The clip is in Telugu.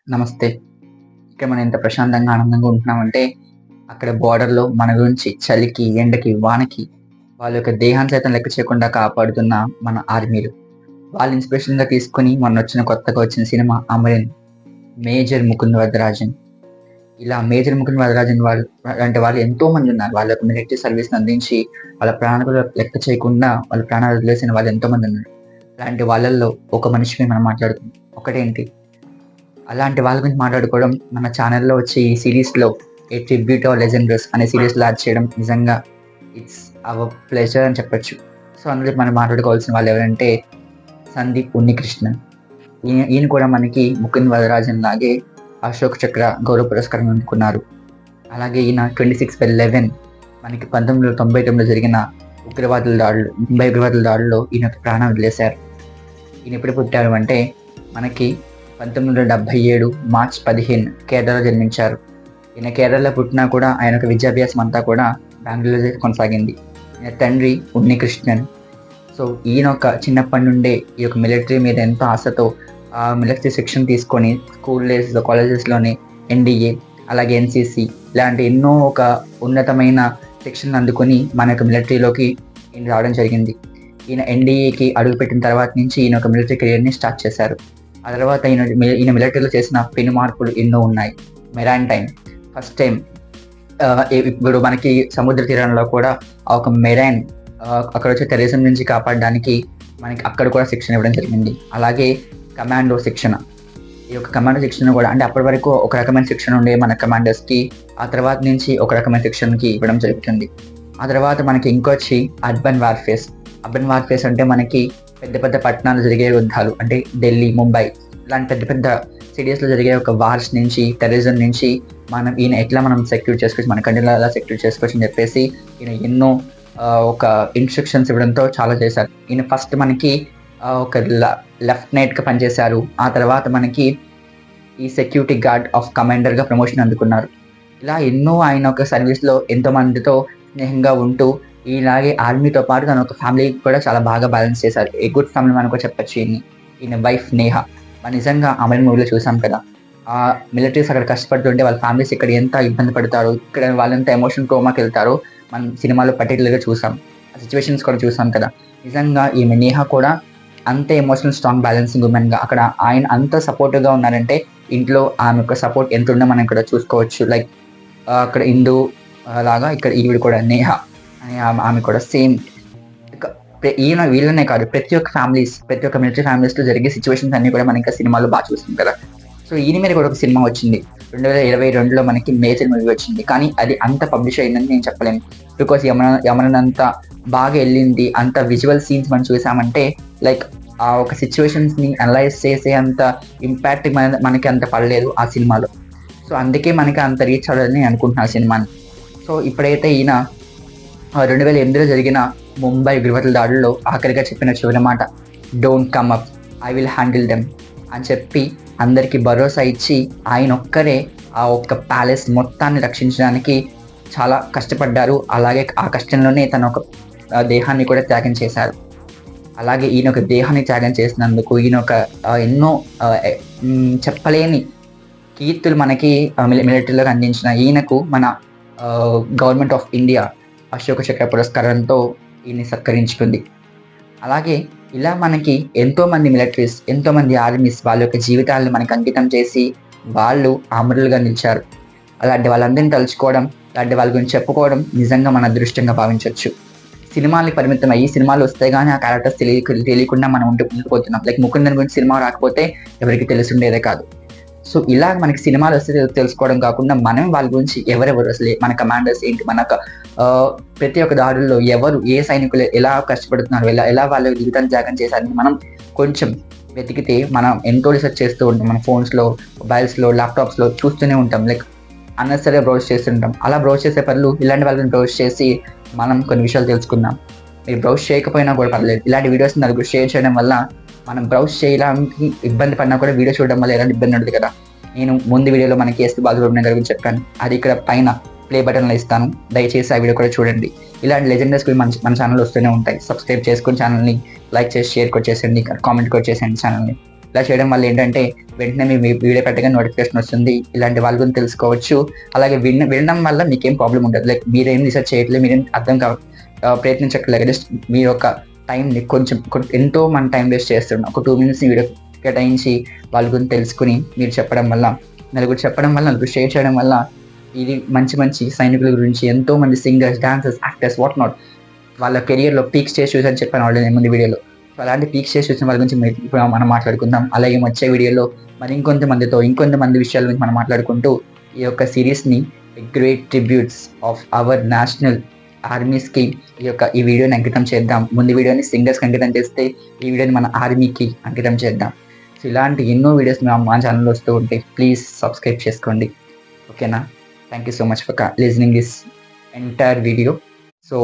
నమస్తే. ఇక్కడ మనం ఎంత ప్రశాంతంగా, ఆనందంగా ఉంటున్నామంటే, అక్కడ బోర్డర్‌లో మన గురించి చలికి, ఎండకి, వానకి వాళ్ళ యొక్క దేహాన్ని సైతం లెక్క చేయకుండా కాపాడుతున్న మన ఆర్మీలు. వాళ్ళ ఇన్స్‌పిరేషన్‌గా తీసుకొని కొత్తగా వచ్చిన సినిమా 'అమరేన్'. మేజర్ ముకుంద్ వరదరాజన్. ఇలా మేజర్ ముకుంద్ వరదరాజన్ వాళ్ళు అలాంటి వాళ్ళు ఎంతోమంది ఉన్నారు. వాళ్ళ యొక్క మిలిటరీ సర్వీస్‌ని అందించి, వాళ్ళ ప్రాణాలు కూడా లెక్క చేయకుండా వాళ్ళ ప్రాణాలు వదిలేసిన వాళ్ళు ఎంతోమంది ఉన్నారు. అలాంటి వాళ్ళల్లో ఒక మనిషిని మనం మాట్లాడుకుందాం. ఒకటేంటి, అలాంటి వాళ్ళ గురించి మాట్లాడుకోవడం మన ఛానెల్‌లో వచ్చే ఈ సీరీస్‌లో 'ఏ ట్రిబ్యూట్ ఆర్ లెజెండర్స్' అనే సీరీస్‌లో యాడ్ చేయడం నిజంగా ఇట్స్ అవర్ ప్లెజర్ అని చెప్పొచ్చు. సో, అందులో మనం మాట్లాడుకోవాల్సిన వాళ్ళెవరంటే సందీప్ ఉన్నికృష్ణన్. ఈయన కూడా మనకి ముకుంద్ వరదరాజన్ లాగే అశోక్ చక్ర గౌరవ పురస్కారం అందుకున్నారు. అలాగే ఈయన 26/11 మనకి 1999లో జరిగిన ముంబై ఉగ్రవాదుల దాడుల్లో ఈయన ప్రాణం వదిలేశారు. ఈయన ఎప్పుడు పుట్టారు అంటే మనకి 1977 మార్చ్ 15 కేరళలో జన్మించారు. ఈయన కేరళలో పుట్టినా కూడా ఆయన యొక్క విద్యాభ్యాసం అంతా కూడా బెంగుళూరులో కొనసాగింది. ఈయన తండ్రి ఉన్నికృష్ణన్. సో ఈయన ఒక చిన్నప్పటి నుండే ఈ యొక్క మిలిటరీ మీద ఎంతో ఆశతో మిలిటరీ శిక్షణ తీసుకొని స్కూల్ డేస్‌లో, కాలేజెస్‌లోని ఎన్‌డీఏ, అలాగే ఎన్‌సీసీ ఇలాంటి ఎన్నో ఒక ఉన్నతమైన శిక్షణను అందుకొని మన యొక్క మిలిటరీలోకి ఈయన రావడం జరిగింది. ఈయన ఎన్‌డీఏకి అడుగుపెట్టిన తర్వాత నుంచి ఈయన ఒక మిలిటరీ కెరియర్‌ని స్టార్ట్ చేశారు. ఆ తర్వాత ఈయన మిలిటరీలో చేసిన పెను మార్పులు ఎన్నో ఉన్నాయి. మెరైన్ టైమ్ ఫస్ట్ టైం ఇప్పుడు మనకి సముద్ర తీరంలో కూడా ఒక మెరైన్ అక్కడ వచ్చే టెర్రరిజం నుంచి కాపాడడానికి మనకి అక్కడ కూడా శిక్షణ ఇవ్వడం జరిగింది. అలాగే కమాండో శిక్షణ. ఈ యొక్క కమాండో శిక్షణ కూడా అంటే అప్పటి వరకు ఒక రకమైన శిక్షణ ఉండే మన కమాండర్స్‌కి ఆ తర్వాత నుంచి ఒక రకమైన శిక్షణకి ఇవ్వడం జరుగుతుంది. ఆ తర్వాత మనకి ఇంకొచ్చి అర్బన్ వార్ఫేర్స్. అర్బన్ వార్ఫేర్స్ అంటే మనకి పెద్ద పెద్ద పట్టణాలు జరిగే యుద్ధాలు అంటే ఢిల్లీ, ముంబై ఇలాంటి పెద్ద పెద్ద సిటీస్‌లో జరిగే ఒక వార్స్ నుంచి, టెర్రరిజం నుంచి ఈయన ఎట్లా మనం సెక్యూర్ చేసుకోవచ్చు, మన కంట్రీలో ఎలా సెక్యూర్ చేసుకోవచ్చు అని చెప్పేసి ఈయన ఎన్నో ఒక ఇన్‌స్ట్రక్షన్స్ ఇవ్వడంతో చాలా చేశారు. ఈయన ఫస్ట్ మనకి ఒక లెఫ్టినెంట్‌గా పనిచేశారు. ఆ తర్వాత మనకి ఈ సెక్యూరిటీ గార్డ్ ఆఫ్ కమాండర్‌గా ప్రమోషన్ అందుకున్నారు. ఇలా ఎన్నో ఆయన ఒక సర్వీస్‌లో ఎంతో మందితో స్నేహంగా ఉంటూ ఇలాగే ఆర్మీతో పాటు తన ఒక ఫ్యామిలీకి కూడా చాలా బాగా బ్యాలెన్స్ చేశారు. ఏ గుడ్ ఫ్యామిలీ మ్యాన్ కూడా చెప్పొచ్చు ఈయన్ని. ఈయన వైఫ్ నేహ. నిజంగా 'అమరేన్' మూవీలో చూసాం కదా! మిలిటరీస్ అక్కడ కష్టపడుతుంటే వాళ్ళ ఫ్యామిలీస్ ఇక్కడ ఎంత ఇబ్బంది పడతారో, ఇక్కడ వాళ్ళెంత ఎమోషనల్ ట్రోమాకెళ్తారో మనం సినిమాలో పర్టిక్యులర్‌గా చూసాం. ఆ సిట్యుయేషన్స్ కూడా చూసాం కదా! నిజంగా ఈమె నేహ కూడా అంతే ఎమోషనల్ స్ట్రాంగ్ బ్యాలెన్సింగ్ వుమెన్‌గా అక్కడ ఆయన అంత సపోర్టివ్‌గా ఉన్నారంటే ఇంట్లో ఆమె యొక్క సపోర్ట్ ఎంతుందో మనం ఇక్కడ చూసుకోవచ్చు. లైక్ అక్కడ ఇందు లాగా ఇక్కడ ఈవిడ కూడా నేహ అనే ఆమె కూడా సేమ్. వీళ్ళనే కాదు ప్రతి ఒక్క మిలిటరీ ఫ్యామిలీస్‌లో జరిగే సిట్యుయేషన్స్ అన్నీ కూడా మనం ఇంకా సినిమాలో బాగా చూస్తాం కదా! సో ఈయన మీద కూడా ఒక సినిమా వచ్చింది. 2022లో మనకి మేజర్ మూవీ వచ్చింది. కానీ అది అంత పబ్లిష్ అయిందని నేను చెప్పలేను. బికాజ్ యమరన్ అంత బాగా ఎళ్ళింది. అంత విజువల్ సీన్స్ మనం చూసామంటే లైక్ ఆ ఒక సిట్యుయేషన్స్‌ని అనలైజ్ చేసే అంత ఇంపాక్ట్ మనకి అంత పడలేదు ఆ సినిమాలో. సో అందుకే మనకి అంత రీచ్ అవ్వదని అనుకుంటున్నా ఆ సినిమాని. సో ఇప్పుడైతే ఈయన 2008లో జరిగిన ముంబై ఉగ్రవాదుల దాడుల్లో ఆఖరిగా చెప్పిన చివరి మాట don't come up, I will handle them అని చెప్పి అందరికీ భరోసా ఇచ్చి ఆయన ఒక్కరే ఆ ఒక్క ప్యాలెస్ మొత్తాన్ని రక్షించడానికి చాలా కష్టపడ్డారు. అలాగే ఆ కష్టంలోనే తన ఒక దేహాన్ని కూడా త్యాగం చేశారు. అలాగే ఈయన ఒక దేహాన్ని త్యాగం చేసినందుకు ఈయన ఒక ఎన్నో చెప్పలేని కీర్తులు మనకి మిలిటరీలోకి అందించిన ఈయనకు మన గవర్నమెంట్ ఆఫ్ ఇండియా అశోక చక్ర పురస్కారంతో ఈయన్ని సత్కరించుకుంది. అలాగే ఇలా మనకి ఎంతోమంది మిలిటరీస్, ఎంతోమంది ఆర్మీస్ వాళ్ళ యొక్క జీవితాలను మనకు అంకితం చేసి వాళ్ళు అమరులుగా నిలిచారు. అలాంటి వాళ్ళందరినీ తలుచుకోవడం, అలాంటి వాళ్ళ గురించి చెప్పుకోవడం నిజంగా మన అదృష్టంగా భావించవచ్చు. సినిమాలకు పరిమితం అయ్యి సినిమాలు వస్తే కానీ ఆ క్యారెక్టర్స్ తెలియకుండా మనం ఉండిపోతున్నాం. లైక్ ముకుందన్ గురించి సినిమా రాకపోతే ఎవరికి తెలిసుండేదే కాదు. సో ఇలా మనకి సినిమాలు వస్తే తెలుసుకోవడం కాకుండా మనం వాళ్ళ గురించి ఎవరెవరు అసలు మన కమాండర్స్ ఏంటి, ప్రతి ఒక్క దాడుల్లో ఎవరు ఏ సైనికులు ఎలా కష్టపడుతున్నారు, ఎలా వాళ్ళ జీవితాన్ని త్యాగం చేశారని మనం కొంచెం వెతికితే మనం ఎంతో రీసెర్చ్ చేస్తూ ఉంటాం. మన ఫోన్స్లో, మొబైల్స్లో, ల్యాప్టాప్స్లో చూస్తూనే ఉంటాం. లైక్ అన్నెసరీగా బ్రౌజ్ చేస్తుంటాం. అలా బ్రౌజ్ చేసే పనులు ఇలాంటి వాళ్ళని బ్రౌజ్ చేసి మనం కొన్ని విషయాలు తెలుసుకుందాం. మీరు బ్రౌజ్ చేయకపోయినా కూడా పర్లేదు. ఇలాంటి వీడియోస్ నలుగురు షేర్ చేయడం వల్ల మనం బ్రౌజ్ చేయడానికి ఇబ్బంది పడినా కూడా వీడియో చూడడం వల్ల ఎలాంటి ఇబ్బంది ఉండదు కదా! నేను ముందు వీడియోలో మనకి ఎస్పీ బాలసుబ్రహ్మణ్యం గారి గురించి చెప్పాను. అది ఇక్కడ పైన ప్లే బటన్లో ఇస్తాను. దయచేసి ఆ వీడియో కూడా చూడండి. ఇలాంటి లెజెండర్స్ గురించి మన ఛానల్ వస్తూనే ఉంటాయి. సబ్స్క్రైబ్ చేసుకుని ఛానల్ని లైక్ చేసి షేర్ కూడా చేసేయండి, కామెంట్ కూడా చేసేయండి ఛానల్ని. ఇలా చేయడం వల్ల ఏంటంటే వెంటనే మీ వీడియో పెట్టగా నోటిఫికేషన్ వస్తుంది. ఇలాంటి వాళ్ళ గురించి తెలుసుకోవచ్చు. అలాగే వినడం వల్ల మీకేం ప్రాబ్లం ఉండదు. లైక్ మీరేం రీసెర్చ్ చేయట్లేదు, మీరేం ప్రయత్నించట్లేదు. జస్ట్ మీ యొక్క టైంని కొంచెం ఎంతో మన టైం వేస్ట్ చేస్తున్నాం. ఒక 2 minutes వీడియో కేటాయించి వాళ్ళ గురించి తెలుసుకుని మీరు చెప్పడం వల్ల, నలుగురు షేర్ చేయడం వల్ల ఇది మంచి సైనికుల గురించి, ఎంతో మంది singers, dancers, actors, what not వాళ్ళ కెరియర్లో పీక్ స్టేజ్ చూసని చెప్పాను ఆల్రెడీ ముందు వీడియోలో. సో అలాంటి పీక్ స్టేజ్ చూసిన వాళ్ళ గురించి ఇప్పుడు మనం మాట్లాడుకుందాం. అలాగే వచ్చే వీడియోలో మరి ఇంకొంతమంది విషయాల గురించి మనం మాట్లాడుకుంటూ ఈ యొక్క సిరీస్ని great tributes of our national ఆర్మీస్కి ఈ వీడియోని అంకితం చేద్దాం. ముందు వీడియోని సింగర్స్కి అంకితం చేస్తే ఈ వీడియోని మన ఆర్మీకి అంకితం చేద్దాం. సో ఇలాంటి ఎన్నో వీడియోస్ మా ఛానల్లో వస్తూ ఉంటాయి. ప్లీజ్ సబ్స్క్రైబ్ చేసుకోండి. ఓకేనా? Thank you so much for listening this entire video. So